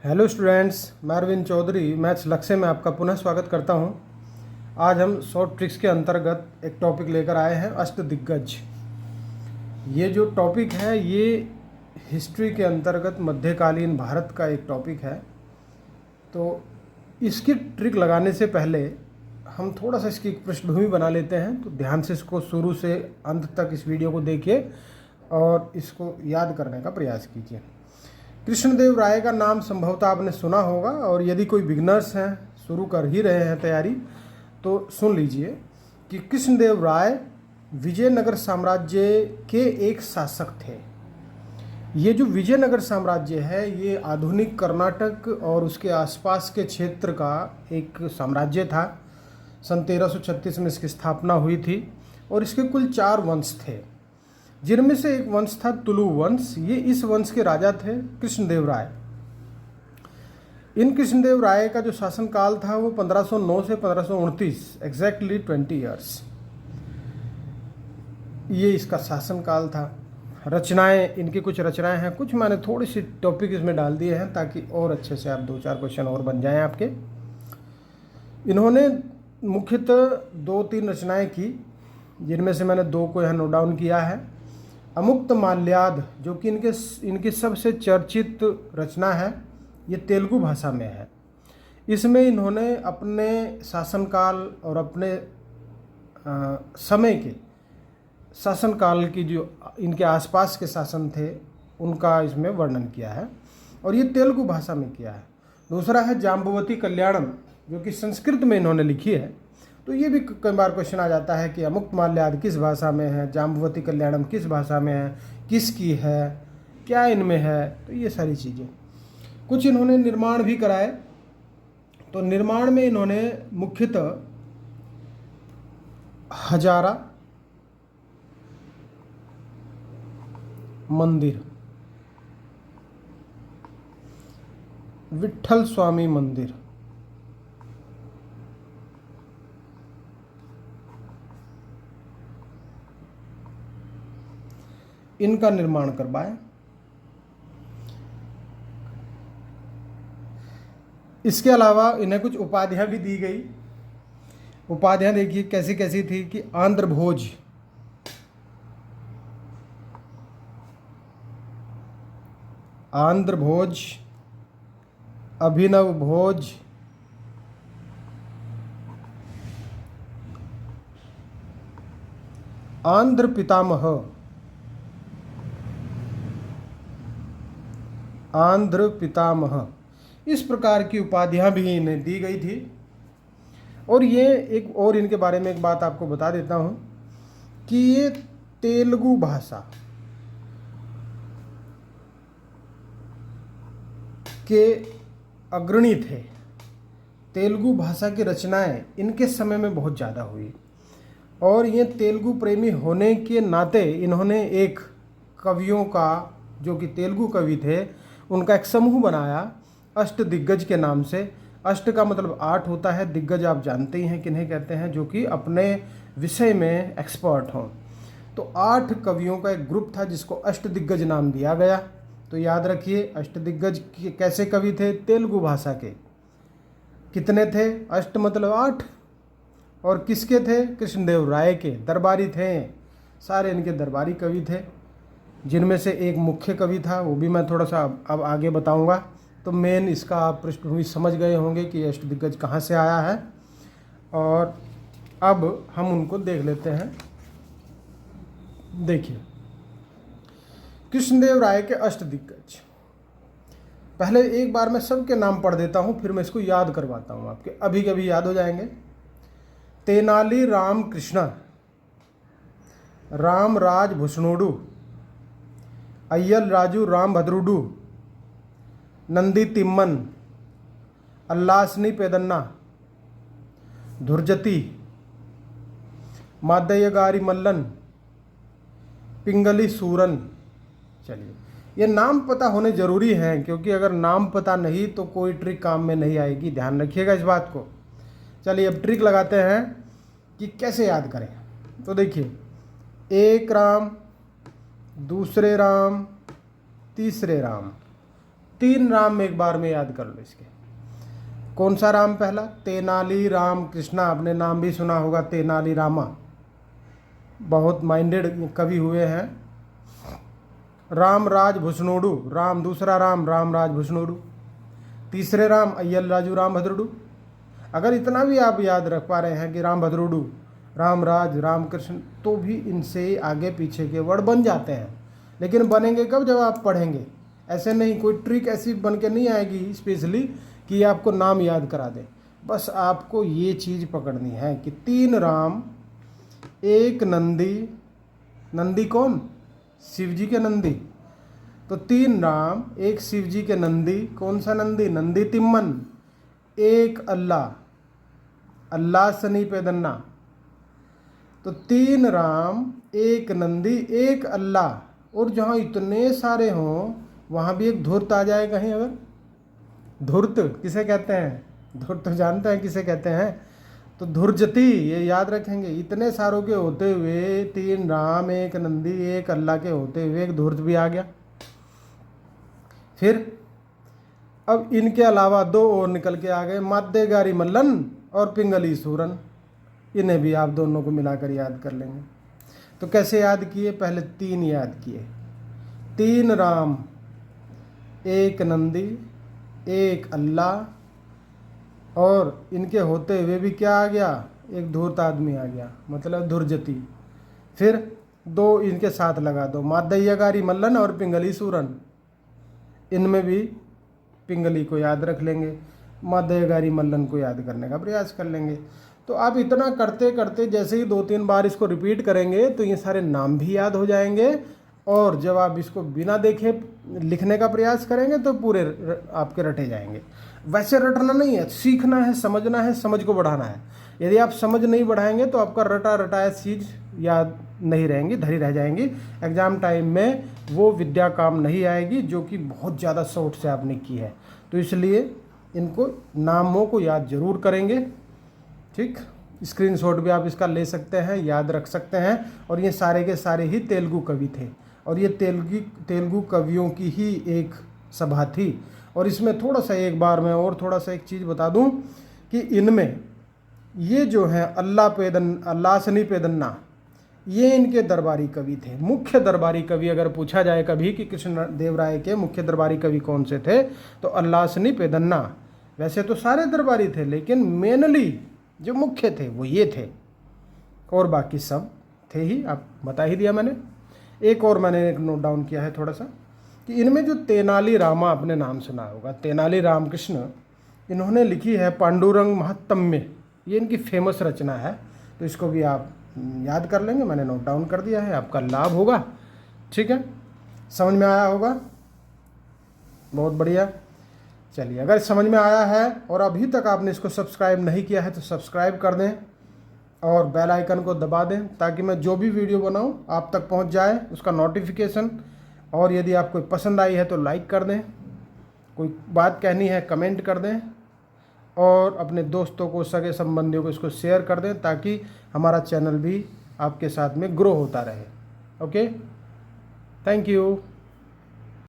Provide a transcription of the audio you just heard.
Hello students, मैं Arvind Chaudhary maths लक्ष्य में आपका पुनः स्वागत करता हूं। आज हम शॉर्ट ट्रिक्स के अंतर्गत एक टॉपिक लेकर आए हैं, अष्टदिग्गज। ये जो टॉपिक है ये हिस्ट्री के अंतर्गत मध्यकालीन भारत का एक टॉपिक है। तो इसकी ट्रिक लगाने से पहले हम थोड़ा सा इसकी पृष्ठभूमि बना लेते हैं। तो ध्यान से इसको शुरू से अंत तक इस वीडियो को देखिए और इसको याद करने का प्रयास कीजिए। कृष्णदेव राय का नाम संभवतः आपने सुना होगा, और यदि कोई बिगनर्स हैं, शुरू कर ही रहे हैं तैयारी, तो सुन लीजिए कि कृष्णदेव राय विजयनगर साम्राज्य के एक शासक थे। ये जो विजयनगर साम्राज्य है ये आधुनिक कर्नाटक और उसके आसपास के क्षेत्र का एक साम्राज्य था। सन 1336 में इसकी स्थापना हुई थी और इसके कुल 4 वंश थे, जिनमें से एक वंश था तुलु वंश। ये इस वंश के राजा थे कृष्णदेव राय। इन कृष्णदेव राय का जो शासनकाल था वो 1509 से 1529, एग्जैक्टली 20 ईयर्स ये इसका शासनकाल था। रचनाएं, इनकी कुछ रचनाएं हैं, कुछ मैंने थोड़ी सी टॉपिक इसमें डाल दिए हैं ताकि और अच्छे से आप 2-4 क्वेश्चन और बन जाएं आपके। इन्होंने मुख्यतः 2-3 रचनाएं की, जिनमें से मैंने 2 को यहाँ नोट डाउन किया है। अमुक्त माल्याद, जो कि इनकी सबसे चर्चित रचना है, ये तेलुगु भाषा में है। इसमें इन्होंने अपने शासनकाल और अपने समय के शासनकाल की जो इनके आसपास के शासन थे उनका इसमें वर्णन किया है, और ये तेलुगु भाषा में किया है। दूसरा है जाम्बवती कल्याणम, जो कि संस्कृत में इन्होंने लिखी है। तो ये भी कई बार क्वेश्चन आ जाता है कि अमुक्त माल्याद किस भाषा में है, जाम्बवती कल्याणम किस भाषा में है, किसकी है, क्या इनमें है। तो ये सारी चीज़ें। कुछ इन्होंने निर्माण भी कराए। तो निर्माण में इन्होंने मुख्यतः हजारा मंदिर, विट्ठल स्वामी मंदिर, इनका निर्माण करवाया। इसके अलावा इन्हें कुछ उपाधियां भी दी गई। उपाधियां देखिए कैसी कैसी थी कि आंध्र भोज, आंध्र भोज, अभिनव भोज, आंध्र पितामह, आंध्र पितामह, इस प्रकार की उपाधियां भी इन्हें दी गई थी। और ये एक और इनके बारे में एक बात आपको बता देता हूं कि ये तेलुगु भाषा के अग्रणी थे। तेलुगु भाषा की रचनाएं इनके समय में बहुत ज़्यादा हुई, और ये तेलुगु प्रेमी होने के नाते इन्होंने एक कवियों का, जो कि तेलुगु कवि थे, उनका एक समूह बनाया अष्टदिग्गज के नाम से। अष्ट का मतलब 8 होता है, दिग्गज आप जानते ही हैं किन्हें कहते हैं, जो कि अपने विषय में एक्सपर्ट हों। तो 8 कवियों का एक ग्रुप था जिसको अष्टदिग्गज नाम दिया गया। तो याद रखिए, अष्टदिग्गज कैसे कवि थे? तेलुगु भाषा के। कितने थे? अष्ट मतलब 8। और किसके थे? कृष्णदेव राय के दरबारी थे। सारे इनके दरबारी कवि थे, जिनमें से एक मुख्य कवि था, वो भी मैं थोड़ा सा अब आगे बताऊंगा। तो मेन इसका आप पृष्ठभूमि समझ गए होंगे कि अष्टदिग्गज कहाँ से आया है, और अब हम उनको देख लेते हैं। देखिए, कृष्णदेव राय के अष्टदिग्गज। पहले एक बार मैं सबके नाम पढ़ देता हूँ, फिर मैं इसको याद करवाता हूँ, आपके अभी के अभी याद हो जाएंगे। तेनाली राम कृष्ण, रामराज भुसनोडु, अय्यल राजू राम भद्रुडू, नंदी तिम्मन, अल्लासनी पेदन्ना, धुर्जती, मादयगारी मल्लन, पिंगली सूरन। चलिए, ये नाम पता होने ज़रूरी हैं, क्योंकि अगर नाम पता नहीं तो कोई ट्रिक काम में नहीं आएगी। ध्यान रखिएगा इस बात को। चलिए अब ट्रिक लगाते हैं कि कैसे याद करें। तो देखिए, एक राम, दूसरे राम, तीसरे राम, 3 राम एक बार में याद कर लो इसके। कौन सा राम? पहला तेनाली राम कृष्णा, आपने नाम भी सुना होगा तेनाली रामा, बहुत माइंडेड कवि हुए हैं। रामराज भुसनोडु, राम दूसरा राम रामराज भुसनोडु। तीसरे राम अय्यल राजू राम भद्रोडु। अगर इतना भी आप याद रख पा रहे हैं कि राम भद्रोडु, रामराज, रामकृष्ण, तो भी इनसे आगे पीछे के वर्ड बन जाते हैं। लेकिन बनेंगे कब? जब आप पढ़ेंगे। ऐसे नहीं, कोई ट्रिक ऐसी बन के नहीं आएगी स्पेशली कि आपको नाम याद करा दे। बस आपको ये चीज़ पकड़नी है कि 3 राम, एक नंदी। नंदी कौन? शिव जी के नंदी। तो 3 राम, एक शिव जी के नंदी। कौन सा नंदी? नंदी तिम्मन। एक अल्लाह, अल्लाह सनी पे दन्ना। तो 3 राम, एक नंदी, एक अल्लाह। और जहाँ इतने सारे हों वहाँ भी एक धूर्त आ जाए कहीं अगर। धूर्त किसे कहते हैं? धूर्त जानते हैं किसे कहते हैं? तो धुर्जती, ये याद रखेंगे। इतने सारों के होते हुए 3 राम, एक नंदी, एक अल्लाह के होते हुए एक धूर्त भी आ गया। फिर अब इनके अलावा 2 और निकल के आ गए, माद्देगारी मल्लन और पिंगली सूरन। इन्हें भी आप दोनों को मिलाकर याद कर लेंगे। तो कैसे याद किए? पहले 3 याद किए। 3 राम, एक नंदी, एक अल्लाह, और इनके होते हुए भी क्या आ गया? एक धूर्त आदमी आ गया, मतलब धुर्जती। फिर 2 इनके साथ लगा दो, माद्दयगारी मल्लन और पिंगली सूरन। इनमें भी पिंगली को याद रख लेंगे, माद्दयगारी मल्लन को याद करने का प्रयास कर लेंगे। तो आप इतना करते करते जैसे ही 2-3 बार इसको रिपीट करेंगे तो ये सारे नाम भी याद हो जाएंगे। और जब आप इसको बिना देखे लिखने का प्रयास करेंगे तो पूरे आपके रटे जाएंगे। वैसे रटना नहीं है, सीखना है, समझना है, समझ को बढ़ाना है। यदि आप समझ नहीं बढ़ाएंगे तो आपका रटा रटाया चीज़ याद नहीं रहेंगी, धरी रह जाएंगी। एग्ज़ाम टाइम में वो विद्या काम नहीं आएगी जो कि बहुत ज़्यादा शॉर्ट से आपने की है। तो इसलिए इनको नामों को याद जरूर करेंगे। ठीक, स्क्रीनशॉट भी आप इसका ले सकते हैं, याद रख सकते हैं। और ये सारे के सारे ही तेलुगु कवि थे और ये तेलुगु कवियों की ही एक सभा थी। और इसमें थोड़ा सा एक बार मैं और थोड़ा सा एक चीज़ बता दूं कि इनमें ये जो है अल्लासनी पेदन्ना, ये इनके दरबारी कवि थे, मुख्य दरबारी कवि। अगर पूछा जाए कभी कि कृष्ण देव राय के मुख्य दरबारी कवि कौन से थे, तो अल्लासनी पेदन्ना। वैसे तो सारे दरबारी थे लेकिन मेनली जो मुख्य थे वो ये थे, और बाकी सब थे ही, आप बता ही दिया मैंने। एक और मैंने एक नोट डाउन किया है थोड़ा सा कि इनमें जो तेनाली रामा आपने नाम सुना होगा, तेनाली रामकृष्ण, इन्होंने लिखी है पांडुरंग महात्म्य। ये इनकी फेमस रचना है, तो इसको भी आप याद कर लेंगे। मैंने नोट डाउन कर दिया है, आपका लाभ होगा। ठीक है, समझ में आया होगा? बहुत बढ़िया। चलिए, अगर समझ में आया है और अभी तक आपने इसको सब्सक्राइब नहीं किया है तो सब्सक्राइब कर दें और बेल आइकन को दबा दें ताकि मैं जो भी वीडियो बनाऊं आप तक पहुंच जाए उसका नोटिफिकेशन। और यदि आपको पसंद आई है तो लाइक कर दें, कोई बात कहनी है कमेंट कर दें, और अपने दोस्तों को, सगे संबंधियों को इसको शेयर कर दें ताकि हमारा चैनल भी आपके साथ में ग्रो होता रहे। Okay, thank you.